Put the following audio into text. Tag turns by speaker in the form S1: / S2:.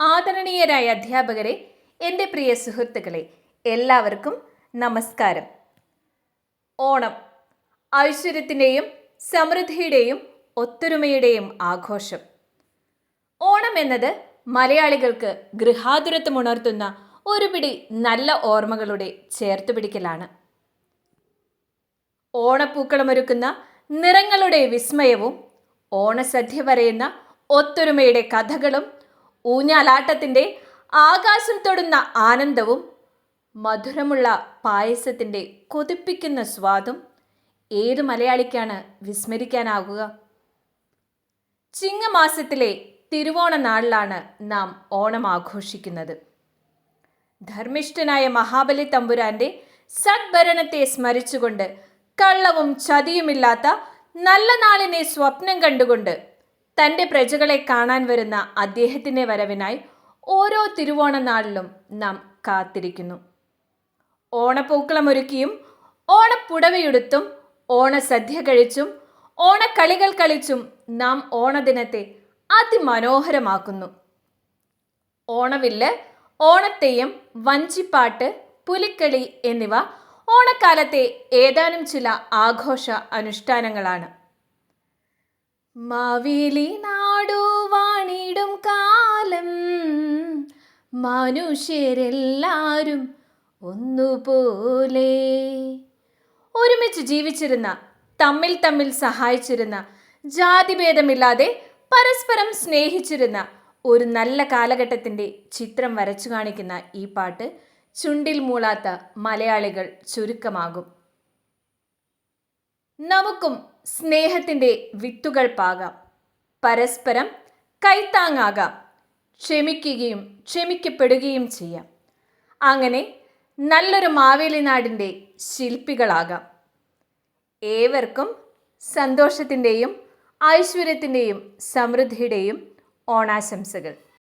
S1: ആദരണീയരായ അധ്യാപകരെ, എൻ്റെ പ്രിയ സുഹൃത്തുക്കളെ, എല്ലാവർക്കും നമസ്കാരം. ഓണം ഐശ്വര്യത്തിൻ്റെയും സമൃദ്ധിയുടെയും ഒത്തൊരുമയുടെയും ആഘോഷം. ഓണം എന്നത് മലയാളികൾക്ക് ഗൃഹാതുരത്വമുണർത്തുന്ന ഒരു പിടി നല്ല ഓർമ്മകളുടെ ചേർത്തുപിടിക്കലാണ്. ഓണപ്പൂക്കളമൊരുക്കുന്ന നിറങ്ങളുടെ വിസ്മയവും ഓണസദ്യ പറയുന്ന ഒത്തൊരുമയുടെ കഥകളും ഊഞ്ഞാലാട്ടത്തിൻ്റെ ആകാശം തൊടുന്ന ആനന്ദവും മധുരമുള്ള പായസത്തിൻ്റെ കൊതിപ്പിക്കുന്ന സ്വാദും ഏതു മലയാളിക്കാണ് വിസ്മരിക്കാനാകുക? ചിങ്ങമാസത്തിലെ തിരുവോണ നാളിലാണ് നാം ഓണം ആഘോഷിക്കുന്നത്. ധർമ്മിഷ്ഠനായ മഹാബലി തമ്പുരാന്റെ സദ്ഭരണത്തെ സ്മരിച്ചുകൊണ്ട് കള്ളവും ചതിയുമില്ലാത്ത നല്ല നാളിനെ സ്വപ്നം കണ്ടുകൊണ്ട് തൻ്റെ പ്രജകളെ കാണാൻ വരുന്ന അദ്ദേഹത്തിൻ്റെ വരവിനായി ഓരോ തിരുവോണ നാളിലും നാം കാത്തിരിക്കുന്നു. ഓണപ്പൂക്കളമൊരുക്കിയും ഓണപ്പുടവയുടുത്തും ഓണസദ്യ കഴിച്ചും ഓണക്കളികൾ കളിച്ചും നാം ഓണദിനത്തെ അതിമനോഹരമാക്കുന്നു. ഓണവില്ല്, ഓണത്തെയ്യം, വഞ്ചിപ്പാട്ട്, പുലിക്കളി എന്നിവ ഓണക്കാലത്തെ ഏതാനും ചില ആഘോഷ അനുഷ്ഠാനങ്ങളാണ്. മാവേലി നാടു വാണിടും കാലം മനുഷ്യരെല്ലാരും ഒന്നുപോലെ. ഒരുമിച്ച് ജീവിച്ചിരുന്ന, തമ്മിൽ തമ്മിൽ സഹായിച്ചിരുന്ന, ജാതിഭേദമില്ലാതെ പരസ്പരം സ്നേഹിച്ചിരുന്ന ഒരു നല്ല കാലഘട്ടത്തിൻ്റെ ചിത്രം വരച്ചു കാണിക്കുന്ന ഈ പാട്ട് ചുണ്ടിൽ മൂളാത്ത മലയാളികൾ ചുരുക്കമാകും. നമുക്കും സ്നേഹത്തിൻ്റെ വിത്തുകൾ പാകാം, പരസ്പരം കൈത്താങ്ങാകാം, ക്ഷമിക്കുകയും ക്ഷമിക്കപ്പെടുകയും ചെയ്യാം. അങ്ങനെ നല്ലൊരു മാവേലി നാടിൻ്റെ ശില്പികളാകാം. ഏവർക്കും സന്തോഷത്തിൻ്റെയും ഐശ്വര്യത്തിൻ്റെയും സമൃദ്ധിയുടെയും ഓണാശംസകൾ.